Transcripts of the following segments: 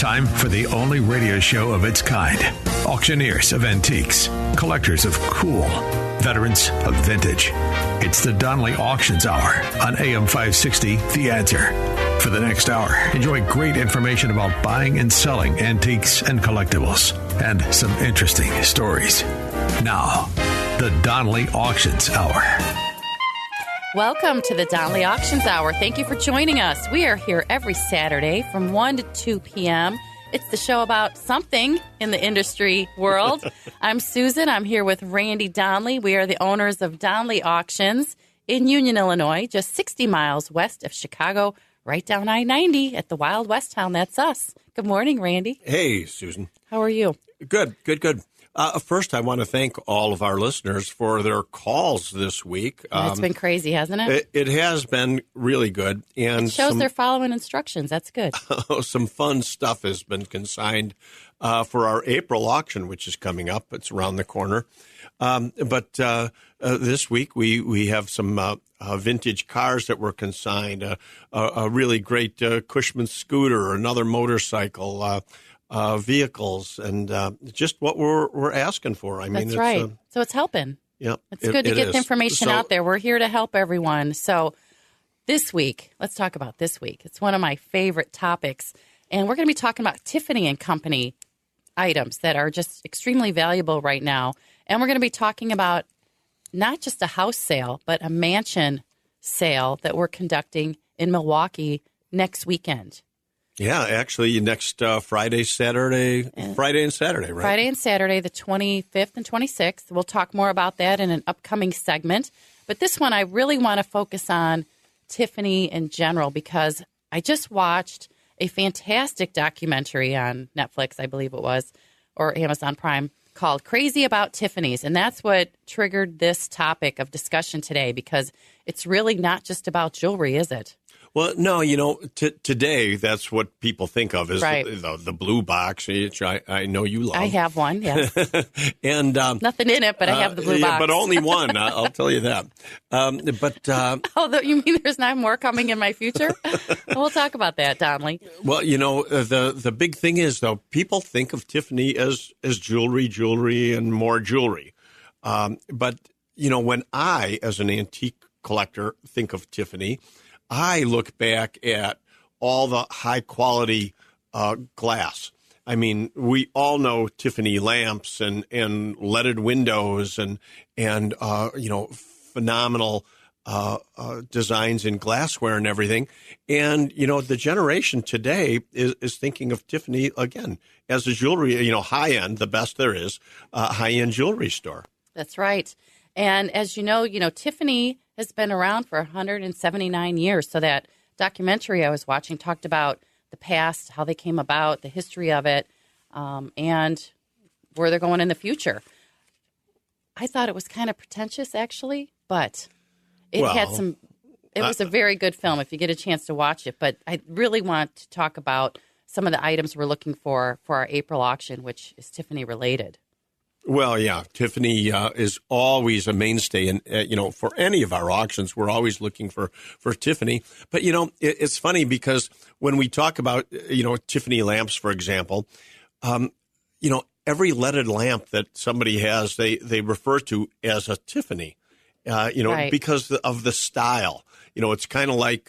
Time for the only radio show of its kind. Auctioneers of antiques, collectors of cool, veterans of vintage. It's the Donley Auctions Hour on AM 560, The Answer. For the next hour, enjoy great information about buying and selling antiques and collectibles, and some interesting stories. Now, the Donley Auctions Hour. Welcome to the Donley Auctions Hour. Thank you for joining us. We are here every Saturday from 1 to 2 p.m. It's the show about something in the industry world. I'm Susan. I'm here with Randy Donley. We are the owners of Donley Auctions in Union, Illinois, just 60 miles west of Chicago, right down I-90 at the Wild West town. That's us. Good morning, Randy. Hey, Susan. How are you? Good. First, I want to thank all of our listeners for their calls this week. It's been crazy, hasn't it? It has been really good. And it shows they're following instructions. That's good. Some fun stuff has been consigned for our April auction, which is coming up. It's around the corner. But this week, we have some vintage cars that were consigned, a really great Cushman scooter, another motorcycle, vehicles, and just what we're asking for. I mean, that's right. So it's helping. Yeah, it's good to get the information out there. We're here to help everyone. So this week, let's talk about this week. It's one of my favorite topics, and we're going to be talking about Tiffany and Company items that are just extremely valuable right now. And we're going to be talking about not just a house sale, but a mansion sale that we're conducting in Milwaukee next weekend. Yeah, actually, next Friday and Saturday, right? Friday and Saturday, the 25th and 26th. We'll talk more about that in an upcoming segment. But this one, I really want to focus on Tiffany in general because I just watched a fantastic documentary on Netflix, I believe it was, or Amazon Prime, called Crazy About Tiffany's. And that's what triggered this topic of discussion today because it's really not just about jewelry, is it? Well, no, today that's what people think of as right. the blue box, which I know you love. I have one, yes. And nothing in it, but I have the blue box. But only one, I'll tell you that. Oh, you mean there's not more coming in my future? We'll talk about that, Donley. Well, the big thing is, though, people think of Tiffany as jewelry, and more jewelry. But, when I, as an antique collector, think of Tiffany, I look back at all the high-quality glass. I mean, we all know Tiffany lamps and leaded windows and phenomenal designs in glassware and everything. And, the generation today is thinking of Tiffany, again, as a jewelry, high-end, the best there is, high-end jewelry store. That's right. And as you know, Tiffany has been around for 179 years. So that documentary I was watching talked about the past, how they came about, the history of it, and where they're going in the future. I thought it was kind of pretentious, actually, but it was a very good film if you get a chance to watch it. But I really want to talk about some of the items we're looking for our April auction, which is Tiffany related. Well, yeah, Tiffany is always a mainstay, and for any of our auctions, we're always looking for Tiffany. But it's funny because when we talk about Tiffany lamps, for example, every leaded lamp that somebody has, they refer to as a Tiffany, right. because of the style. It's kind of like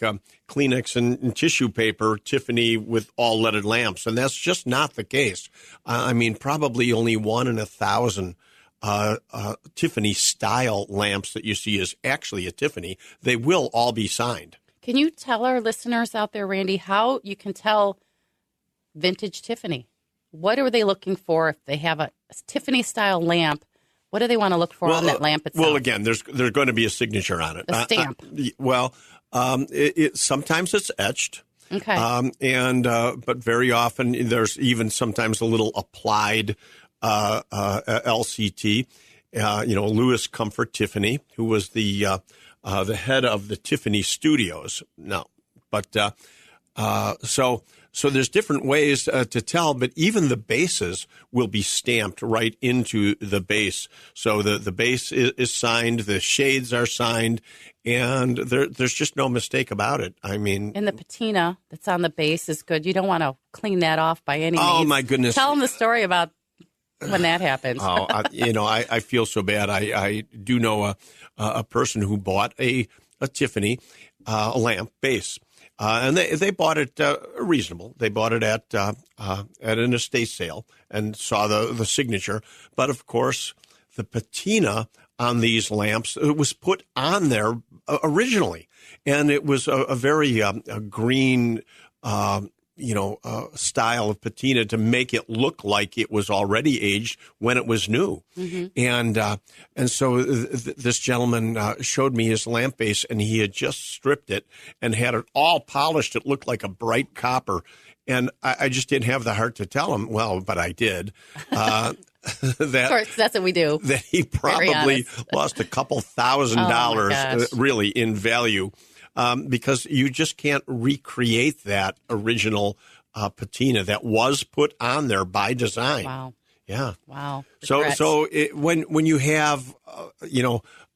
Kleenex and tissue paper, Tiffany with all leaded lamps. And that's just not the case. I mean, probably only 1 in 1,000 Tiffany style lamps that you see is actually a Tiffany. They will all be signed. Can you tell our listeners out there, Randy, how you can tell vintage Tiffany? What are they looking for if they have a Tiffany style lamp? What do they want to look for on that lamp itself? Well, again, there's going to be a signature on it. A stamp. Sometimes it's etched. Okay. But very often there's even sometimes a little applied LCT. Louis Comfort Tiffany, who was the head of the Tiffany Studios. No, but so So there's different ways to tell, but even the bases will be stamped right into the base. So the base is signed, the shades are signed, and there's just no mistake about it. I mean, and the patina that's on the base is good. You don't want to clean that off by any means. Oh my goodness! Tell them the story about when that happens. I feel so bad. I do know a person who bought a Tiffany lamp base. And they bought it reasonable. They bought it at an estate sale and saw the signature. But of course, the patina on these lamps, it was put on there originally, and it was a very green, style of patina to make it look like it was already aged when it was new. Mm-hmm. And so this gentleman showed me his lamp base, and he had just stripped it and had it all polished. It looked like a bright copper. And I just didn't have the heart to tell him, well, but I did. That, of course, that's what we do. That he probably lost a couple $1,000 really in value. Because you just can't recreate that original patina that was put on there by design. Wow. Yeah. Wow. So when you have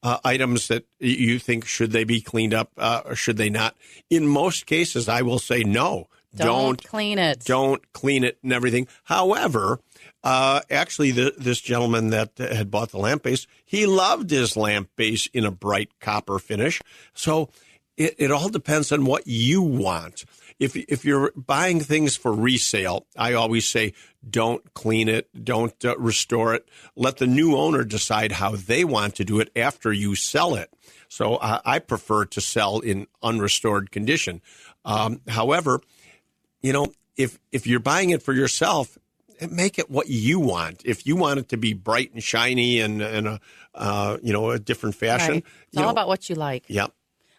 items that you think should they be cleaned up or should they not? In most cases, I will say no. Don't clean it. Don't clean it and everything. However, actually, this gentleman that had bought the lamp base, he loved his lamp base in a bright copper finish. So it all depends on what you want. If you're buying things for resale, I always say don't clean it, don't restore it. Let the new owner decide how they want to do it after you sell it. So I prefer to sell in unrestored condition. However, if you're buying it for yourself, make it what you want. If you want it to be bright and shiny and a different fashion, right. It's all about what you like. Yep.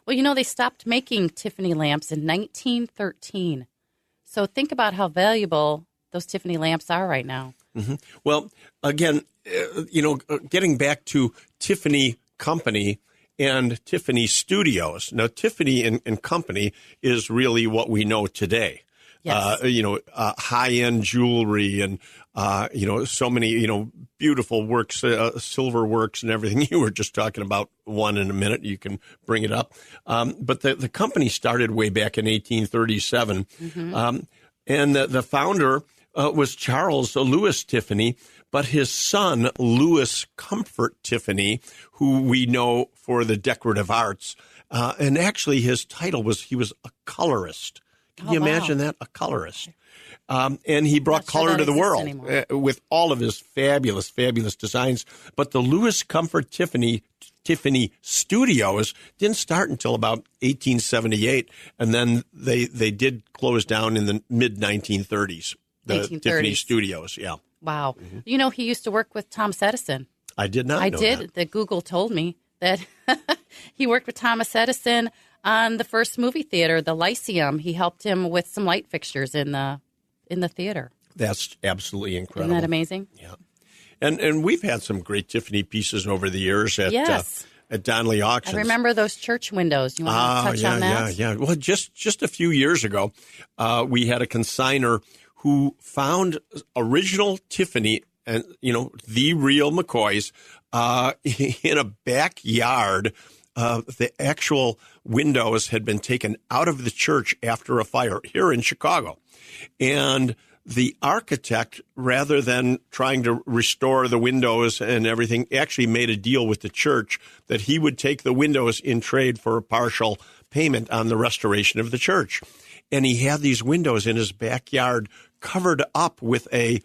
Well, they stopped making Tiffany lamps in 1913. So think about how valuable those Tiffany lamps are right now. Mm-hmm. Well, again, getting back to Tiffany Company and Tiffany Studios. Now, Tiffany and Company is really what we know today. Yes. High-end jewelry and, so many, beautiful works, silver works and everything. You were just talking about one in a minute. You can bring it up. But the company started way back in 1837. Mm-hmm. And the founder was Charles Lewis Tiffany, but his son, Louis Comfort Tiffany, who we know for the decorative arts. And actually his title was he was a colorist. Can you imagine that? A colorist. And he brought color to the world with all of his fabulous, fabulous designs. But the Louis Comfort Tiffany Studios didn't start until about 1878. And then they did close down in the mid-1930s. The 1830s. Tiffany Studios, yeah. Wow. Mm-hmm. He used to work with Thomas Edison. I did not know that. The Google told me that he worked with Thomas Edison on the first movie theater, the Lyceum. He helped him with some light fixtures in the theater. That's absolutely incredible. Isn't that amazing? Yeah. And we've had some great Tiffany pieces over the years at Donley Auctions. I remember those church windows. You want to touch on that? Yeah. Well, just a few years ago, we had a consignor who found original Tiffany and, the real McCoys in a backyard. The actual windows had been taken out of the church after a fire here in Chicago. And the architect, rather than trying to restore the windows and everything, actually made a deal with the church that he would take the windows in trade for a partial payment on the restoration of the church. And he had these windows in his backyard covered up with a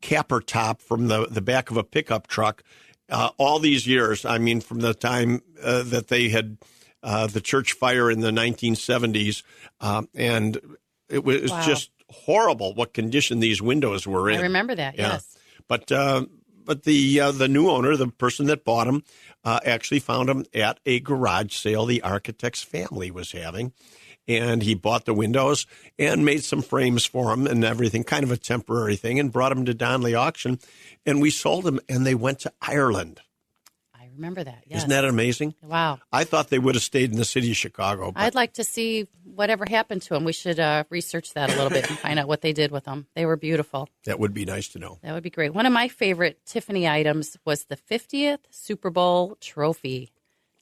capper top from the back of a pickup truck. All these years, I mean, from the time that they had the church fire in the 1970s, and it was just horrible what condition these windows were in. I remember that, yes. But the new owner, the person that bought them, actually found them at a garage sale the architect's family was having. And he bought the windows and made some frames for them and everything, kind of a temporary thing, and brought them to Donley Auction. And we sold them, and they went to Ireland. remember that. Yes. Isn't that amazing? Wow. I thought they would have stayed in the city of Chicago. But I'd like to see whatever happened to them. We should research that a little bit and find out what they did with them. They were beautiful. that would be nice to know. That would be great. One of my favorite Tiffany items was the 50th Super Bowl trophy.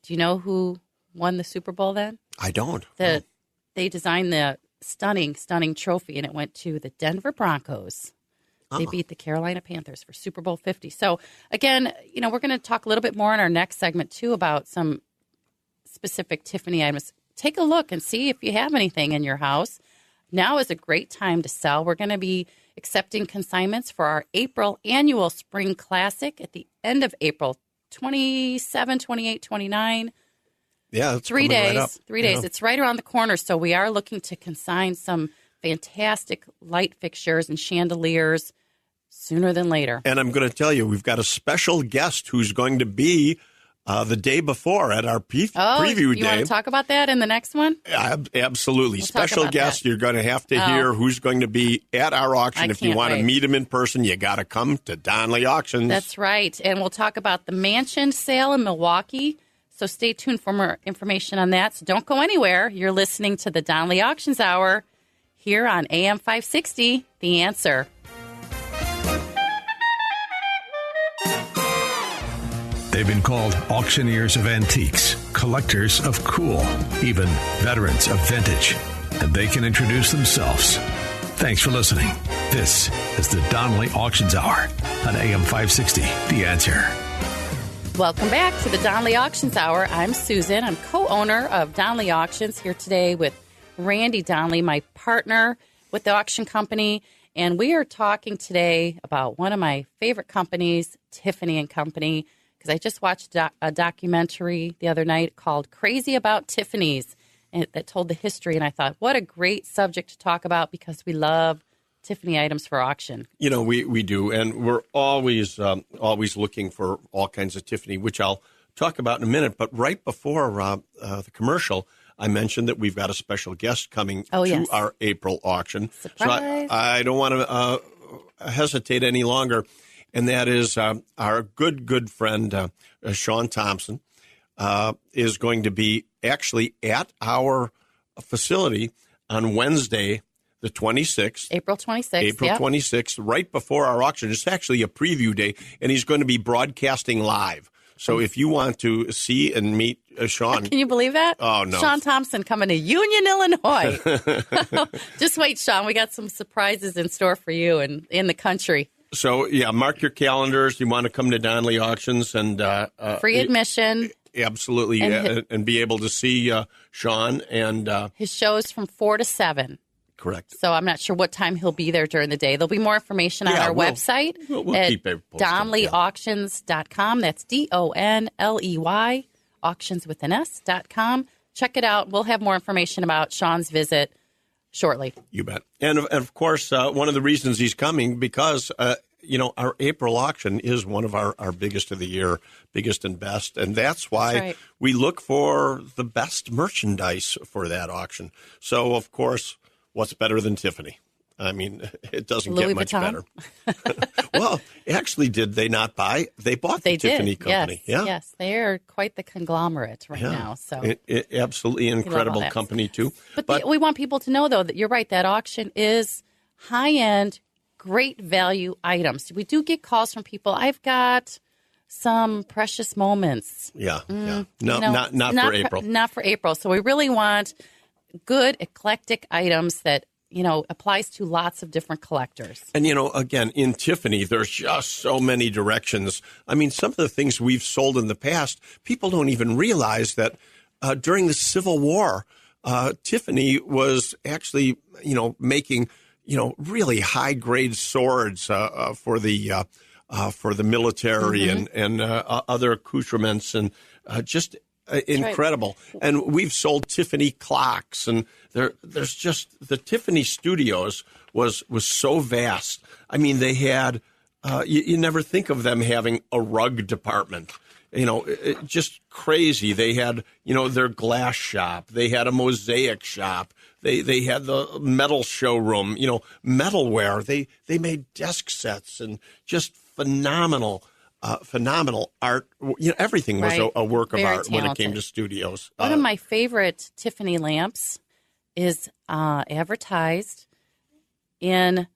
Do you know who won the Super Bowl then? I don't. They designed the stunning trophy, and it went to the Denver Broncos. They beat the Carolina Panthers for Super Bowl 50. So, again, we're going to talk a little bit more in our next segment, too, about some specific Tiffany items. Take a look and see if you have anything in your house. Now is a great time to sell. We're going to be accepting consignments for our April annual Spring Classic at the end of April, 27, 28, 29. Yeah, it's 3 days. Right up. 3 days. Yeah. It's right around the corner. So we are looking to consign some fantastic light fixtures and chandeliers sooner than later. And I'm going to tell you, we've got a special guest who's going to be the day before at our preview day. You want to talk about that in the next one? Absolutely. We'll Special guest. You're going to have to hear who's going to be at our auction. If you want to meet him in person, you got to come to Donley Auctions. That's right. And we'll talk about the mansion sale in Milwaukee. So stay tuned for more information on that. So don't go anywhere. You're listening to the Donley Auctions Hour here on AM 560, The Answer. They've been called auctioneers of antiques, collectors of cool, even veterans of vintage. And they can introduce themselves. Thanks for listening. This is the Donley Auctions Hour on AM 560, The Answer. Welcome back to the Donley Auctions Hour. I'm Susan. I'm co-owner of Donley Auctions, here today with Randy Donley, my partner with the auction company. And we are talking today about one of my favorite companies, Tiffany & Company, because I just watched a documentary the other night called Crazy About Tiffany's, and that told the history. And I thought, what a great subject to talk about, because we love Tiffany items for auction. We do, and we're always looking for all kinds of Tiffany, which I'll talk about in a minute. But right before the commercial, I mentioned that we've got a special guest coming to our April auction. Surprise. So I don't want to hesitate any longer, and that is our good friend, Sean Thompson, is going to be actually at our facility on Wednesday, the 26th. April 26th. April 26th, right before our auction. It's actually a preview day, and he's going to be broadcasting live. So if you want to see and meet Sean. Can you believe that? Oh, no. Sean Thompson coming to Union, Illinois. Just wait, Sean. We got some surprises in store for you and in the country. So, yeah, mark your calendars. You want to come to Donley Auctions and free admission. Absolutely, and be able to see Sean. And his show's from 4 to 7. Correct. So I'm not sure what time he'll be there during the day. There'll be more information on our website we'll keep it posted. DonleyAuctions.com. That's DONLEY, auctions with an S.com. Check it out. We'll have more information about Sean's visit shortly. You bet. And of course, one of the reasons he's coming, because our April auction is one of our biggest of the year, biggest and best. And that's why we look for the best merchandise for that auction. So, of course, what's better than Tiffany? I mean, it doesn't Louis get much Vuitton? better. Well, actually, did they not buy? They bought the Tiffany company. Yes, they are quite the conglomerate now. So it absolutely incredible company, too. But we want people to know, though, that you're right. That auction is high-end, great value items. We do get calls from people. I've got some precious moments. Yeah. No, not for April. Not for April. So we really want good, eclectic items that, applies to lots of different collectors. And, again, in Tiffany, there's just so many directions. I mean, some of the things we've sold in the past, people don't even realize that during the Civil War, Tiffany was actually, making, really high-grade swords for the military and other accoutrements and just incredible. Right. And we've sold Tiffany clocks, and there's just the Tiffany Studios was so vast. I mean, they had you never think of them having a rug department. Just crazy. They had their glass shop. They had a mosaic shop. They had the metal showroom. Metalware. They made desk sets and just phenomenal phenomenal art. Everything was Right. a work of Very art when it came talented. to studios. One of my favorite Tiffany lamps is advertised in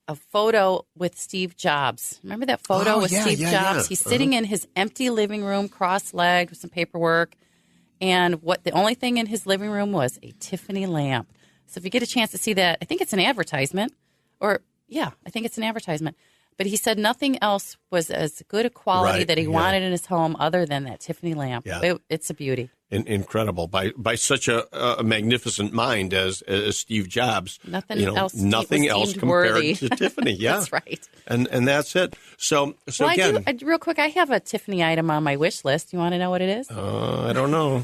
a photo with Steve Jobs. Remember that photo Oh, with yeah, Steve yeah, Jobs? yeah. He's sitting in his empty living room, cross-legged, with some paperwork. And the only thing in his living room was a Tiffany lamp. So if you get a chance to see that, I think it's an advertisement. I think it's an advertisement. But he said nothing else was as good a quality Right, that he yeah. wanted in his home other than that Tiffany lamp. Yeah. It's a beauty. Incredible by such a magnificent mind as Steve Jobs. Nothing else Nothing was else deemed compared worthy. to Tiffany. Yeah, That's right. And that's it. So Well, again, I do, real quick, I have a Tiffany item on my wish list. You want to know what it is? I don't know.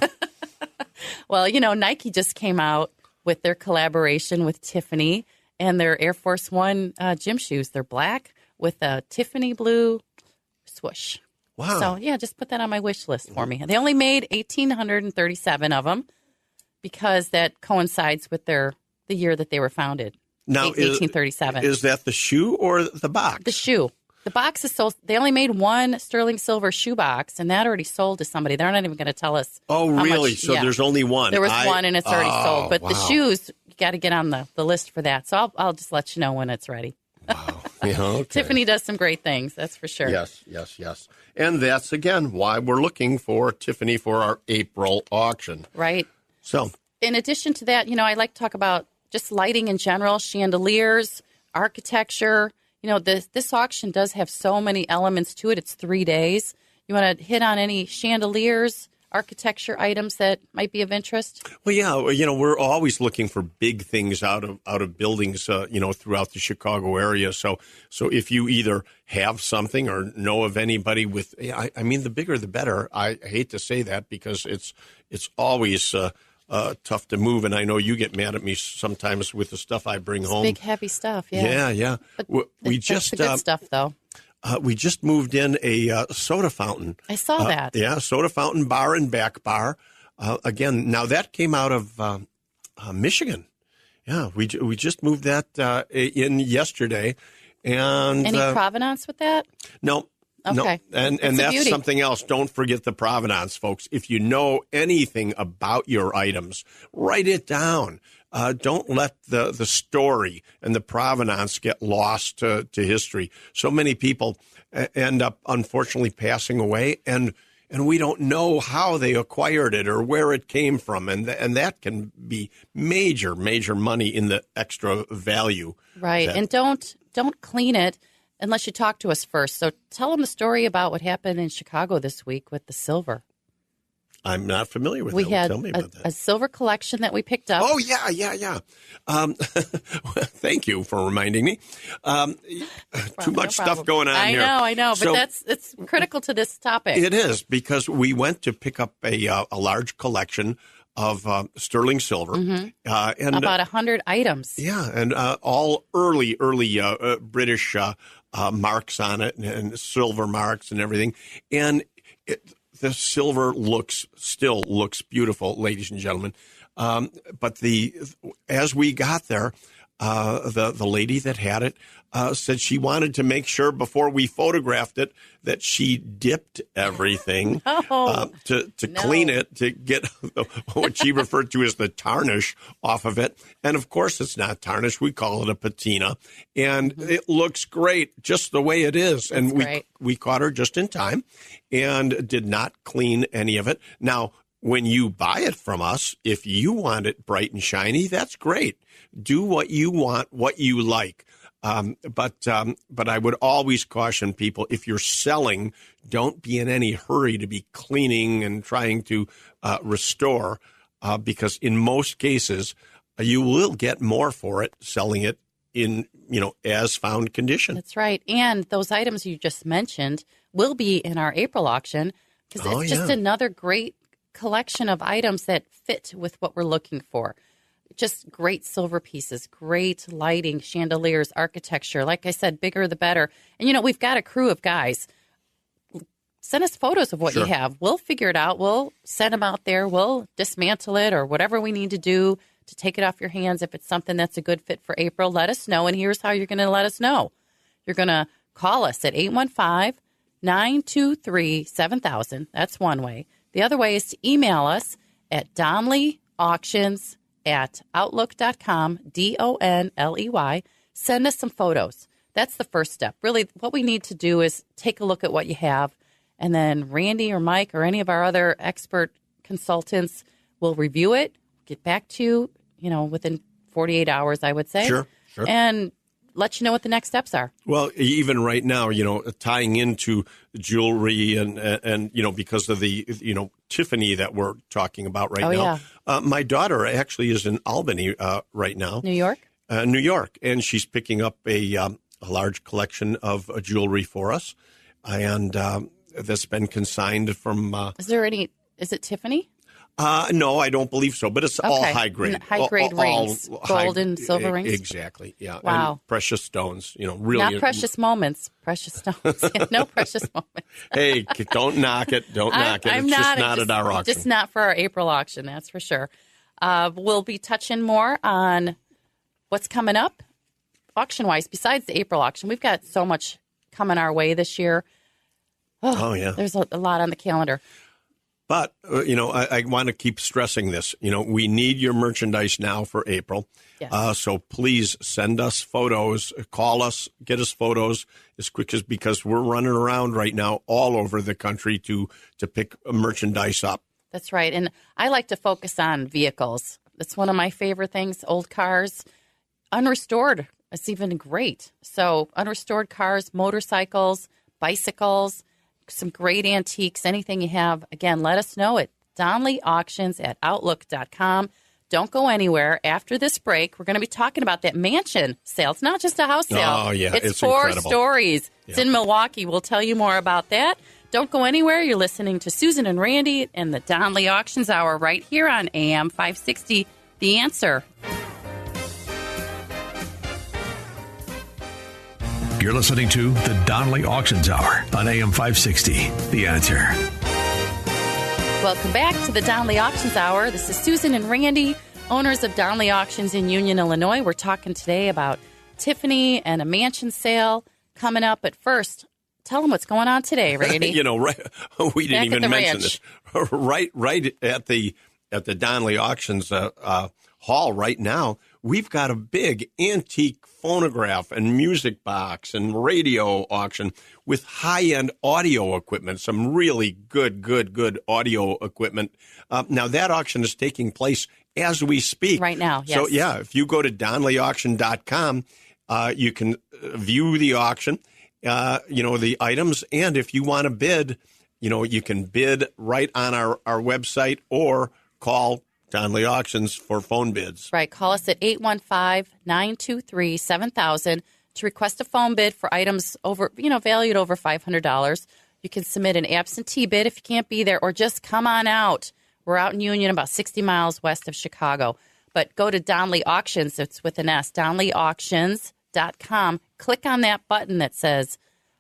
Well, Nike just came out with their collaboration with Tiffany and their Air Force One gym shoes. They're black with a Tiffany blue swoosh. Wow. So, yeah, just put that on my wish list for me. They only made 1,837 of them because that coincides with the year that they were founded. Now, 1837. Is that the shoe or the box? The shoe. The box is sold. They only made one sterling silver shoe box, and that already sold to somebody. They're not even going to tell us. Oh, how really? much- So yeah. there's only one. There was one, and it's already sold. But the wow. shoes, you got to get on the list for that. So I'll just let you know when it's ready. Wow. Yeah, okay. Tiffany does some great things, that's for sure. Yes. And that's, again, why we're looking for Tiffany for our April auction. Right. So, In addition to that, I like to talk about just lighting in general, chandeliers, architecture. This auction does have so many elements to it. It's 3 days. You want to hit on any chandeliers, architecture items that might be of interest? well, yeah, we're always looking for big things out of buildings, throughout the Chicago area. So if you either have something or know of anybody with, I mean, the bigger the better. I hate to say that because it's always tough to move, and I know you get mad at me sometimes with the stuff I bring home. Big, heavy stuff, yeah. Yeah. But We that's just the good stuff, though. we just moved in a soda fountain. I saw that. Yeah, soda fountain bar and back bar. Again, now that came out of Michigan. Yeah, we just moved that in yesterday, and Any provenance with that? no. Okay. No, and It's a that's beauty. something else. Don't forget the provenance, folks. If you know anything about your items, write it down. Don't let the story and the provenance get lost to history. So many people end up, unfortunately, passing away, and we don't know how they acquired it or where it came from, and that can be major money in the extra value. Right. that- And don't clean it unless you talk to us first. So tell them the story about what happened in Chicago this week with the silver. I'm not familiar with We that. had Tell me about that. a silver collection that we picked up. Oh, yeah. Thank you for reminding me. Too much stuff going on here. I know, but So, it's critical to this topic. It is, because we went to pick up a large collection of sterling silver. And About 100 items. yeah, and all early British marks on it, and silver marks and everything. And the silver still looks beautiful, ladies and gentlemen. But as we got there, the lady that had it said she wanted to make sure before we photographed it that she dipped everything to clean it, to get what she referred to as the tarnish off of it. And of course, it's not tarnish. We call it a patina. And it looks great just the way it is. And we caught her just in time and did not clean any of it. Now, when you buy it from us, if you want it bright and shiny, that's great. Do what you want, what you like. But I would always caution people, if you're selling, don't be in any hurry to be cleaning and trying to restore, because in most cases, you will get more for it selling it in, as found condition. That's right. And those items you just mentioned will be in our April auction, because it's just another great collection of items that fit with what we're looking for. Just great silver pieces, great lighting, chandeliers, architecture. Like I said, bigger the better. And, we've got a crew of guys. Send us photos of what you have. We'll figure it out. We'll send them out there. We'll dismantle it or whatever we need to do to take it off your hands. If it's something that's a good fit for April, let us know. And here's how you're going to let us know. You're going to call us at 815 923-7000. That's one way. The other way is to email us at donleyauctions@outlook.com, DONLEY. Send us some photos. That's the first step. Really, what we need to do is take a look at what you have, and then Randy or Mike or any of our other expert consultants will review it, get back to you, within 48 hours, I would say. Sure. And let you know what the next steps are. Well, even right now, tying into jewelry and because of the, Tiffany that we're talking about right now. Yeah. My daughter actually is in Albany right now. New York? New York. And she's picking up a large collection of jewelry for us. And that's been consigned from... is it Tiffany? No, I don't believe so, but it's all high grade. High grade rings, gold and silver rings. Exactly, yeah. Wow. And precious stones, really. Not precious moments, precious stones. No precious moments. Hey, don't knock it. Don't knock it. It's just not at our auction. Just not for our April auction, that's for sure. We'll be touching more on what's coming up auction-wise. Besides the April auction, we've got so much coming our way this year. Oh yeah. There's a lot on the calendar. But, I want to keep stressing this. We need your merchandise now for April. Yes. So please send us photos, call us, get us photos as quick as, because we're running around right now all over the country to pick merchandise up. That's right. And I like to focus on vehicles. That's one of my favorite things. Old cars, unrestored. It's even great. So unrestored cars, motorcycles, bicycles, some great antiques, anything you have. Again, let us know at donleyauctions@outlook.com. Don't go anywhere. After this break, we're going to be talking about that mansion sale. It's not just a house sale. Oh, yeah. It's 4 incredible. stories. Yeah. It's in Milwaukee. We'll tell you more about that. Don't go anywhere. You're listening to Susan and Randy and the Donley Auctions Hour right here on AM 560, The Answer. You're listening to the Donley Auctions Hour on AM 560. The Answer. Welcome back to the Donley Auctions Hour. This is Susan and Randy, owners of Donley Auctions in Union, Illinois. We're talking today about Tiffany and a mansion sale coming up. But first, tell them what's going on today, Randy. We didn't even mention this. Right at the Donley Auctions hall right now, we've got a big antique phonograph and music box and radio auction with high-end audio equipment, some really good audio equipment. Now, that auction is taking place as we speak. Right now, yes. So, yeah, if you go to donleyauction.com, you can view the auction, the items, and if you want to bid, you can bid right on our website or call Donley Auctions for phone bids. Right. Call us at 815-923-7000 to request a phone bid for items over, valued over $500. You can submit an absentee bid if you can't be there, or just come on out. We're out in Union, about 60 miles west of Chicago. But go to Donley Auctions. It's with an S, donleyauctions.com. Click on that button that says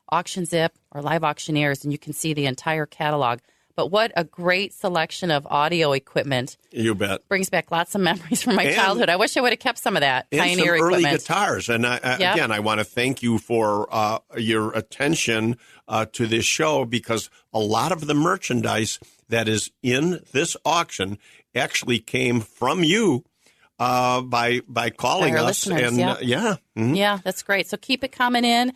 Auction Zip or Live Auctioneers, and you can see the entire catalog. But what a great selection of audio equipment. You bet. Brings back lots of memories from my childhood. I wish I would have kept some of that Pioneer some early equipment. guitars. And again, I want to thank you for your attention to this show, because a lot of the merchandise that is in this auction actually came from you by calling us. And Yeah, that's great. So keep it coming in.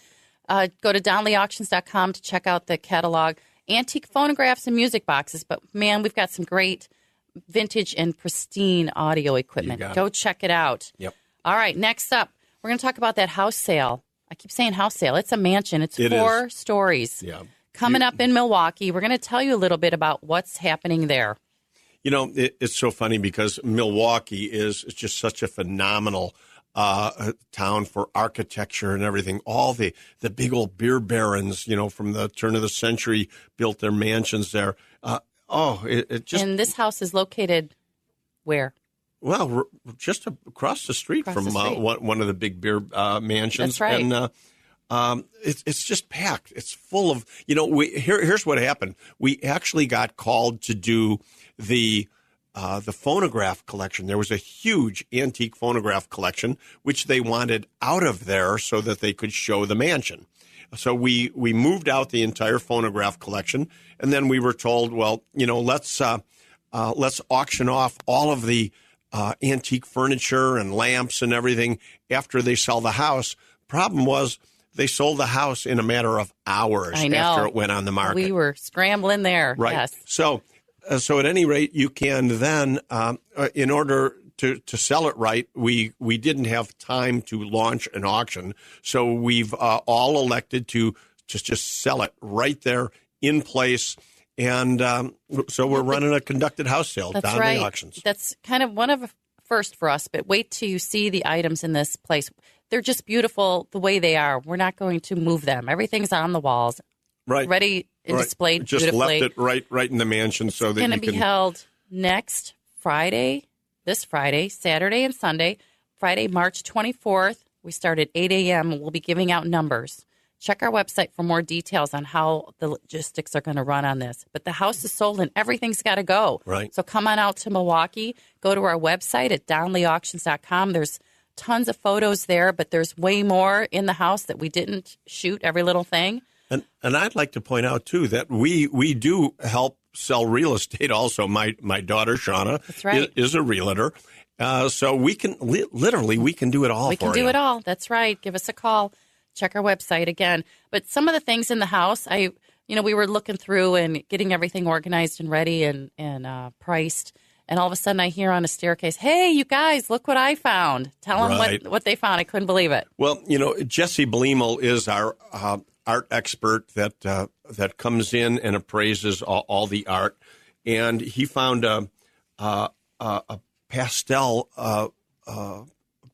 Go to donleyauctions.com to check out the catalog. Antique phonographs and music boxes, but man, we've got some great vintage and pristine audio equipment. Go check it out. Yep. All right, next up, we're going to talk about that house sale. I keep saying house sale. It's a mansion. It's 4 stories. Yeah. Coming up in Milwaukee. We're going to tell you a little bit about what's happening there. It's so funny because Milwaukee is just such a phenomenal town for architecture and everything. All the big old beer barons, from the turn of the century, built their mansions there. It just. And this house is located where? Well, just across the street from one of the big beer mansions. That's right. And it's just packed. It's full of. Here's what happened. We actually got called to do the the phonograph collection. There was a huge antique phonograph collection, which they wanted out of there so that they could show the mansion. So we moved out the entire phonograph collection, and then we were told, well, let's auction off all of the antique furniture and lamps and everything after they sell the house. Problem was, they sold the house in a matter of hours after it went on the market. We were scrambling there. Right. Yes. So at any rate, you can then, in order to sell it right, we didn't have time to launch an auction. So we've all elected to just sell it right there in place. And so we're running a conducted house sale down right. the auctions. That's kind of one of a first for us, but wait till you see the items in this place. They're just beautiful the way they are. We're not going to move them. Everything's on the walls, ready and displayed just beautifully. Just left it right in the mansion so that you can. It's going to be held next Friday, this Friday, Saturday and Sunday. Friday, March 24th. We start at 8 a.m. We'll be giving out numbers. Check our website for more details on how the logistics are going to run on this. But the house is sold and everything's got to go. Right. So come on out to Milwaukee. Go to our website at DonleyAuctions.com. There's tons of photos there, but there's way more in the house that we didn't shoot, every little thing. And I'd like to point out, too, that we do help sell real estate also. My daughter, Shauna, That's right. is a realtor. So we can, literally, we can do it all We for can do you. it all. That's right. Give us a call. Check our website again. But some of the things in the house, we were looking through and getting everything organized and ready and priced. And all of a sudden I hear on a staircase, hey, you guys, look what I found. Tell them what they found. I couldn't believe it. Well, Jesse Bleemel is our art expert that comes in and appraises all the art. And he found a pastel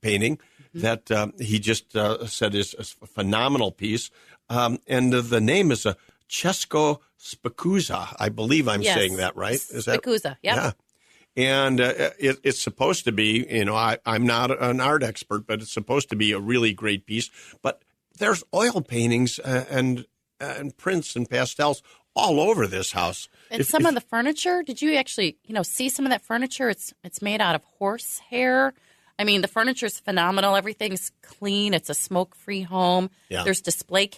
painting that he just said is a phenomenal piece. And the name is a Cesco Spicuzza. I believe I'm saying that right. Is that Spicuzza, yeah. And it's supposed to be, I'm not an art expert, but it's supposed to be a really great piece. But there's oil paintings and prints and pastels all over this house. And some of the furniture, did you actually, see some of that furniture? It's made out of horse hair. I mean, the furniture is phenomenal. Everything's clean. It's a smoke-free home. Yeah. There's display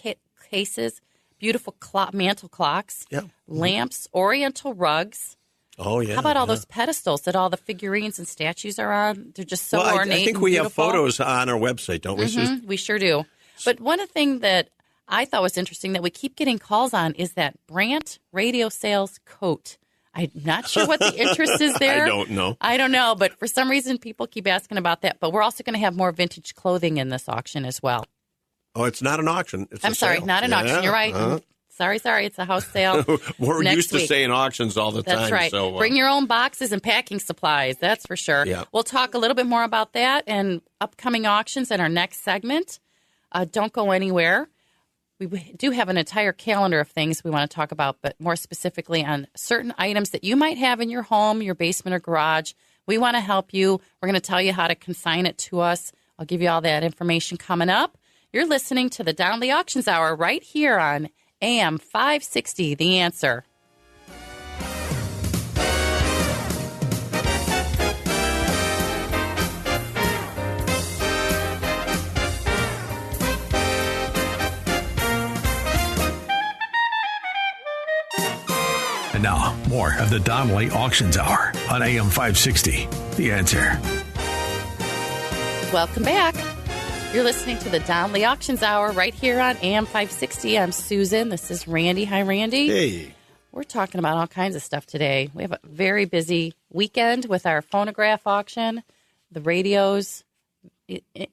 cases, beautiful mantle clocks, lamps, oriental rugs. Oh, yeah. How about all those pedestals that all the figurines and statues are on? They're just so ornate. I think we have photos on our website, don't we, Susan? We sure do. But one thing that I thought was interesting that we keep getting calls on is that Brandt radio sales coat. I'm not sure what the interest is there. I don't know. But for some reason, people keep asking about that. But we're also going to have more vintage clothing in this auction as well. Oh, it's not an auction. It's I'm sorry, not an auction. You're right. Sorry. It's a house sale. We're used to saying auctions all the time. That's right. So, bring your own boxes and packing supplies. That's for sure. Yeah. We'll talk a little bit more about that and upcoming auctions in our next segment. Don't go anywhere. We do have an entire calendar of things we want to talk about, but more specifically on certain items that you might have in your home, your basement, or garage. We want to help you. We're going to tell you how to consign it to us. I'll give you all that information coming up. You're listening to the Donley Auctions Hour right here on AM 560, The Answer. And now, more of the Donley Auctions Hour on AM 560. The Answer. Welcome back. You're listening to the Donley Auctions Hour right here on AM 560. I'm Susan. This is Randy. Hi, Randy. Hey. We're talking about all kinds of stuff today. We have a very busy weekend with our phonograph auction, the radios,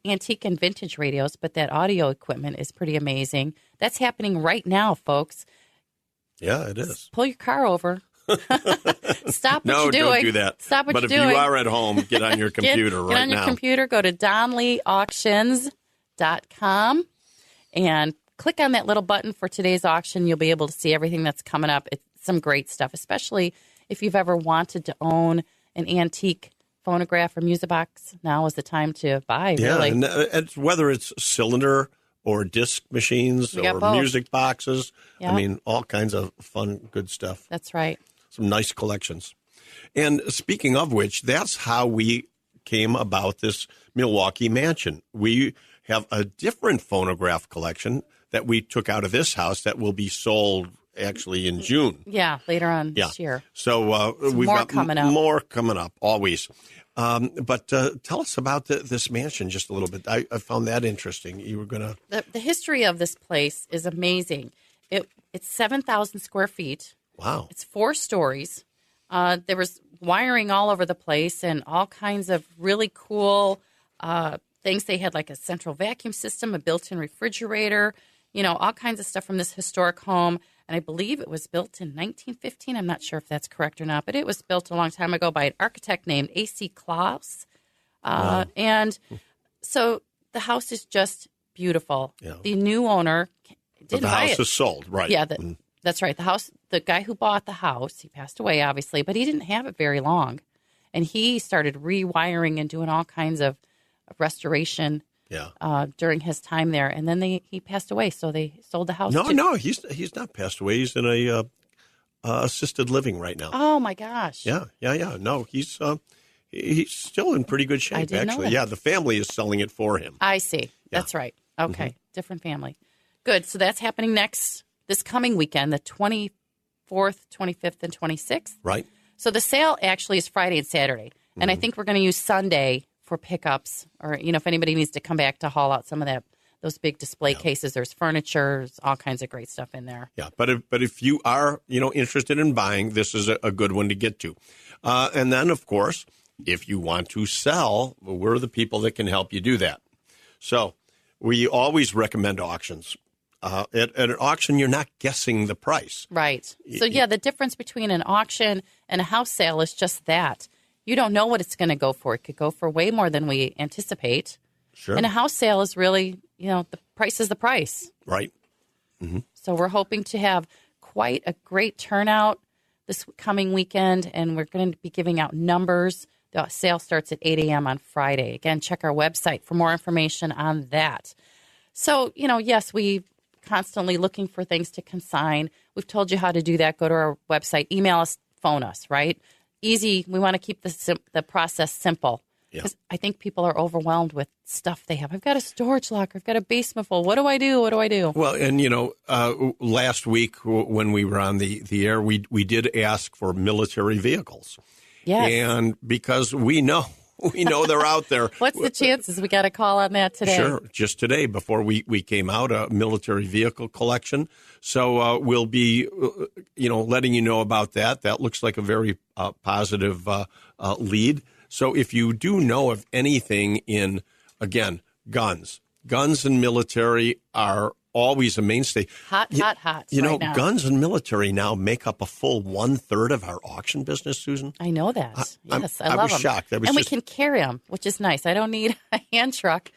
antique and vintage radios, but that audio equipment is pretty amazing. That's happening right now, folks. Yeah, it is. Pull your car over. Stop what you're doing. No, don't do that. Stop what but you're doing. But if you are at home, get on your computer right now. Get on your computer, go to DonleyAuctions.com and click on that little button for today's auction. You'll be able to see everything that's coming up. It's some great stuff, especially if you've ever wanted to own an antique phonograph or music box. Now is the time to buy, really. And whether it's cylinder or disc machines or both. music boxes. Yep. I mean, all kinds of fun, good stuff. That's right. Some nice collections. And speaking of which, that's how we came about this Milwaukee mansion. We have a different phonograph collection that we took out of this house that will be sold actually in June. Yeah, later on this year. So we've more got coming up. More coming up, always. But tell us about this mansion just a little bit. I found that interesting. You were going to... The history of this place is amazing. It's 7,000 square feet. Wow. It's 4 stories. There was wiring all over the place and all kinds of really cool things. They had like a central vacuum system, a built-in refrigerator, all kinds of stuff from this historic home. And I believe it was built in 1915. I'm not sure if that's correct or not, but it was built a long time ago by an architect named A.C. Klaus. Wow. And so the house is just beautiful. Yeah. The new owner didn't the buy house it. is sold, right? Yeah, that's right. The guy who bought the house, he passed away, obviously, but he didn't have it very long. And he started rewiring and doing all kinds of restoration during his time there. And then he passed away, so they sold the house. No, he's not passed away. He's in a assisted living right now. Oh, my gosh. Yeah. No, he's still in pretty good shape, I didn't actually. know that. Yeah, the family is selling it for him. I see. Yeah. That's right. Okay, different family. Good. So that's happening this coming weekend, the 24th, 25th, and 26th. Right. So the sale actually is Friday and Saturday. And I think we're going to use Sunday for pickups or, if anybody needs to come back to haul out some of those big display cases. There's furniture, there's all kinds of great stuff in there. Yeah, but if you are, interested in buying, this is a good one to get to. And then, of course, if you want to sell, we're the people that can help you do that. So we always recommend auctions. At an auction, you're not guessing the price. Right. So, the difference between an auction and a house sale is just that. You don't know what it's going to go for. It could go for way more than we anticipate. Sure. And a house sale is really, the price is the price. Right. So we're hoping to have quite a great turnout this coming weekend, and we're going to be giving out numbers. The sale starts at 8 a.m. on Friday. Again, check our website for more information on that. So, yes, we constantly looking for things to consign. We've told you how to do that. Go to our website, email us, phone us, right? Easy. We want to keep the process simple because I think people are overwhelmed with stuff they have. I've got a storage locker. I've got a basement full. What do I do? What do I do? Well, and, last week when we were on the air, we did ask for military vehicles. Yes. And because we know they're out there. What's the chances? We got a call on that today. Sure. Just today, before we came out, a military vehicle collection. So we'll be, letting you know about that. That looks like a very positive lead. So if you do know of anything in, again, guns and military are always a mainstay. Hot right now. Guns and military now make up a full 1/3 of our auction business, Susan. I know that. Yes, I love them. I was shocked. We can carry them, which is nice. I don't need a hand truck.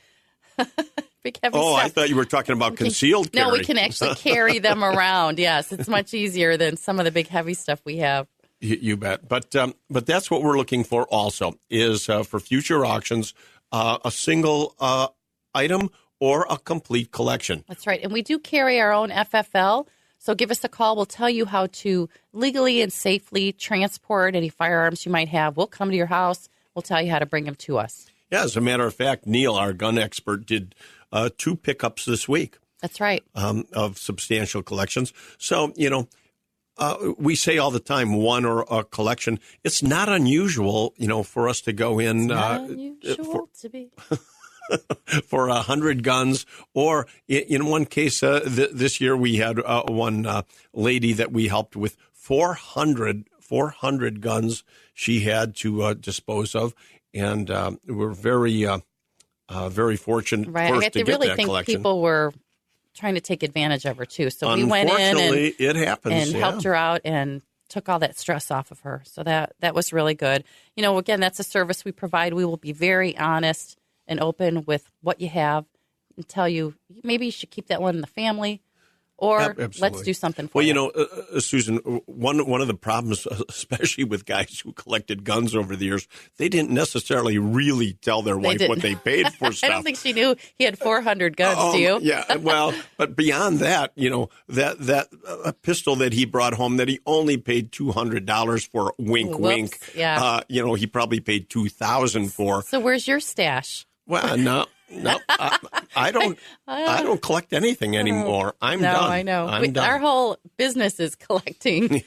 Big heavy stuff. I thought you were talking about concealed carry. No, we can actually carry them around. Yes, it's much easier than some of the big heavy stuff we have. You bet. But that's what we're looking for also is for future auctions, a single item or a complete collection. That's right. And we do carry our own FFL. So give us a call. We'll tell you how to legally and safely transport any firearms you might have. We'll come to your house. We'll tell you how to bring them to us. Yeah, as a matter of fact, Neil, our gun expert, did 2 pickups this week. That's right. Of substantial collections. So, we say all the time, one or a collection. It's not unusual, for us to go in. It's not unusual to be. For 100 guns, or in one case this year we had one lady that we helped with 400 guns she had to dispose of, and we're very fortunate. Right, I to really get that think collection. People were trying to take advantage of her too, so we went in and it happens, helped her out and took all that stress off of her. So that was really good. Again, that's a service we provide. We will be very honest and open with what you have and tell you maybe you should keep that one in the family or Absolutely. let's do something for you. Well, Susan, one of the problems, especially with guys who collected guns over the years, they didn't necessarily really tell their wife what they paid for stuff. I don't think she knew he had 400 guns, do you? Yeah, well, but beyond that, that a pistol that he brought home that he only paid $200 for, wink, wink. Yeah. He probably paid $2,000 for. So where's your stash? Well, no, I don't collect anything anymore. I'm done. No, I know. I'm done. Our whole business is collecting.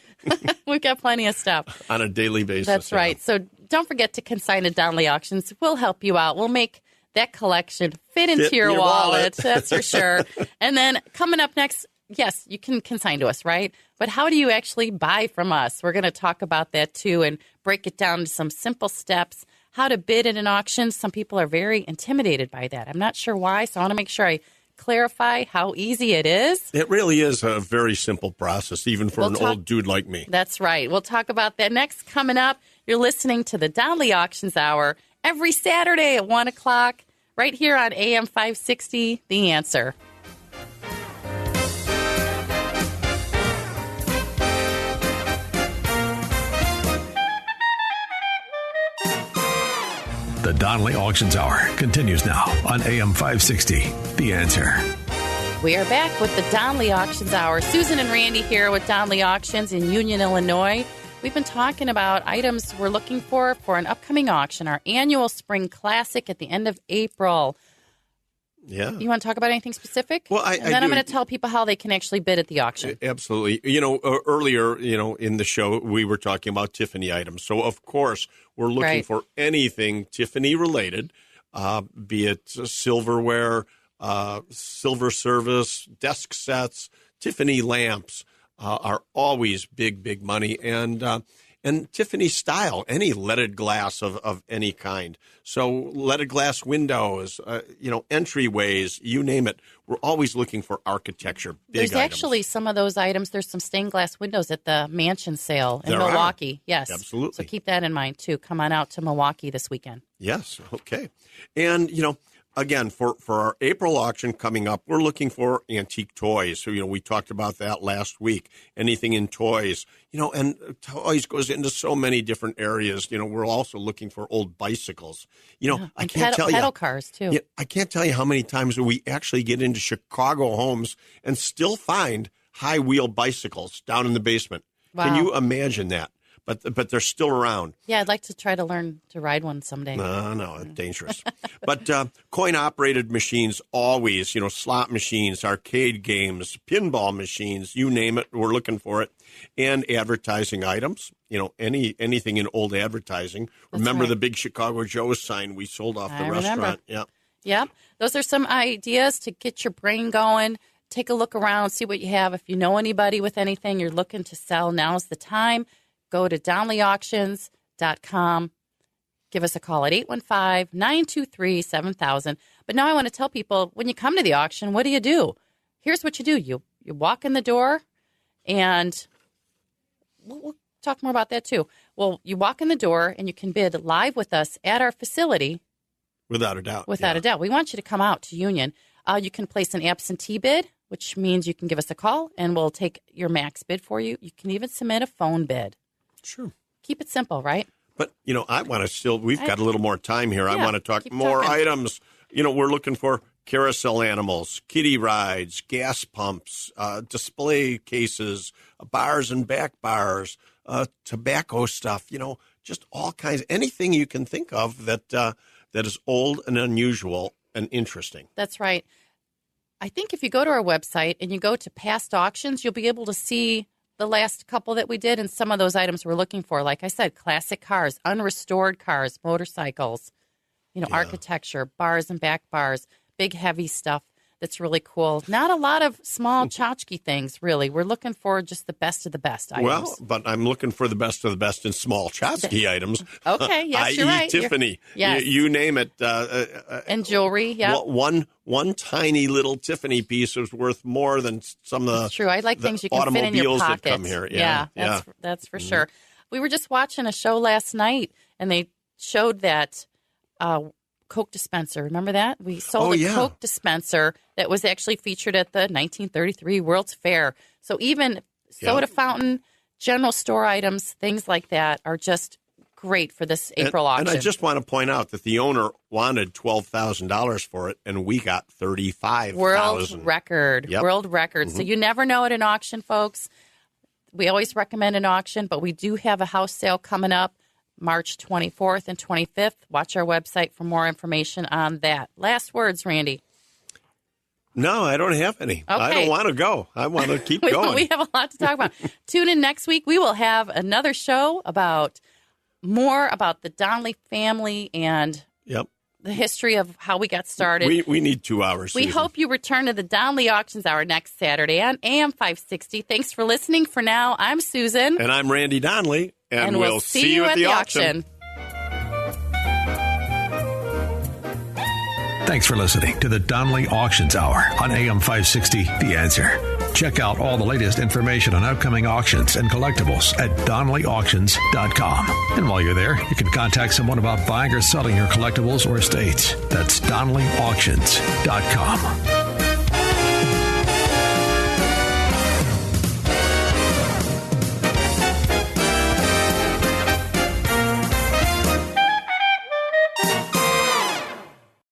We've got plenty of stuff. On a daily basis. That's right. So don't forget to consign to Donley Auctions. We'll help you out. We'll make that collection fit into your wallet. That's for sure. And then coming up next, yes, you can consign to us, right? But how do you actually buy from us? We're going to talk about that too and break it down to some simple steps. How to bid at an auction. Some people are very intimidated by that. I'm not sure why, so I want to make sure I clarify how easy it is. It really is a very simple process, even for an old dude like me. That's right. We'll talk about that next. Coming up, you're listening to the Donley Auctions Hour every Saturday at 1 o'clock right here on AM 560, The Answer. The Donley Auctions Hour continues now on AM 560, The Answer. We are back with the Donley Auctions Hour. Susan and Randy here with Donley Auctions in Union, Illinois. We've been talking about items we're looking for an upcoming auction, our annual spring classic at the end of April. Yeah. You want to talk about anything specific? Well, I'm going to tell people how they can actually bid at the auction. Absolutely. Earlier, in the show, we were talking about Tiffany items. So, of course, we're looking for anything Tiffany related, be it silverware, silver service, desk sets. Tiffany lamps are always big money. And Tiffany style, any leaded glass of any kind. So leaded glass windows, entryways, you name it. We're always looking for architecture, There's items. Actually some of those items. There's some stained glass windows at the mansion sale in Milwaukee. Yes. Absolutely. So keep that in mind, too. Come on out to Milwaukee this weekend. Yes. Okay. And, again, for our April auction coming up, we're looking for antique toys. So, we talked about that last week. Anything in toys, and toys goes into so many different areas. We're also looking for old bicycles. I can't tell you. Pedal cars, too. Yeah, I can't tell you how many times we actually get into Chicago homes and still find high-wheel bicycles down in the basement. Wow. Can you imagine that? But they're still around. Yeah, I'd like to try to learn to ride one someday. No, it's dangerous. But coin-operated machines always, slot machines, arcade games, pinball machines, you name it, we're looking for it. And advertising items, anything in old advertising. Remember the big Chicago Joe's sign we sold off the restaurant? Yeah. Yep. Those are some ideas to get your brain going. Take a look around, see what you have. If you know anybody with anything you're looking to sell, now's the time. Go to DonleyAuctions.com. Give us a call at 815-923-7000. But now I want to tell people, when you come to the auction, what do? Here's what you do. You walk in the door, and we'll talk more about that too. Well, you walk in the door, and you can bid live with us at our facility. Without a doubt. Without a doubt. We want you to come out to Union. You can place an absentee bid, which means you can give us a call, and we'll take your max bid for you. You can even submit a phone bid. Sure. Keep it simple, right? But, I want to we've got a little more time here. I want to talk more talking. items. We're looking for carousel animals, kiddie rides, gas pumps, display cases, bars and back bars, tobacco stuff, just all kinds, anything you can think of that is old and unusual and interesting. That's right. I think if you go to our website and you go to past auctions, you'll be able to see the last couple that we did and some of those items we're looking for. Like I said, classic cars, unrestored cars, motorcycles, architecture, bars and back bars, big heavy stuff that's really cool. Not a lot of small tchotchke things, really. We're looking for just the best of the best items. Well, but I'm looking for the best of the best in small tchotchke items. Okay, yes, you're right. Tiffany. Yes. You name it. And jewelry, yeah. One tiny little Tiffany piece is worth more than some of the That's true. I like things you can fit in your automobiles pockets. that come here. That's for sure. We were just watching a show last night, and they showed that Coke dispenser. Remember that? We sold Coke dispenser that was actually featured at the 1933 World's Fair. So even soda fountain, general store items, things like that are just great for this April auction. And I just want to point out that the owner wanted $12,000 for it, and we got $35,000. World record. Yep. World record. Mm-hmm. So you never know at an auction, folks. We always recommend an auction, but we do have a house sale coming up March 24th and 25th. Watch our website for more information on that. Last words, Randy. No, I don't have any. Okay. I don't want to go. I want to keep going. We have a lot to talk about. Tune in next week. We will have another show about more about the Donley family and the history of how we got started. We need 2 hours. We hope you return to the Donley Auctions Hour next Saturday on AM 560. Thanks for listening. For now, I'm Susan. And I'm Randy Donley. And we'll see you at the auction. Thanks for listening to the Donley Auctions Hour on AM 560, The Answer. Check out all the latest information on upcoming auctions and collectibles at DonleyAuctions.com. And while you're there, you can contact someone about buying or selling your collectibles or estates. That's DonleyAuctions.com.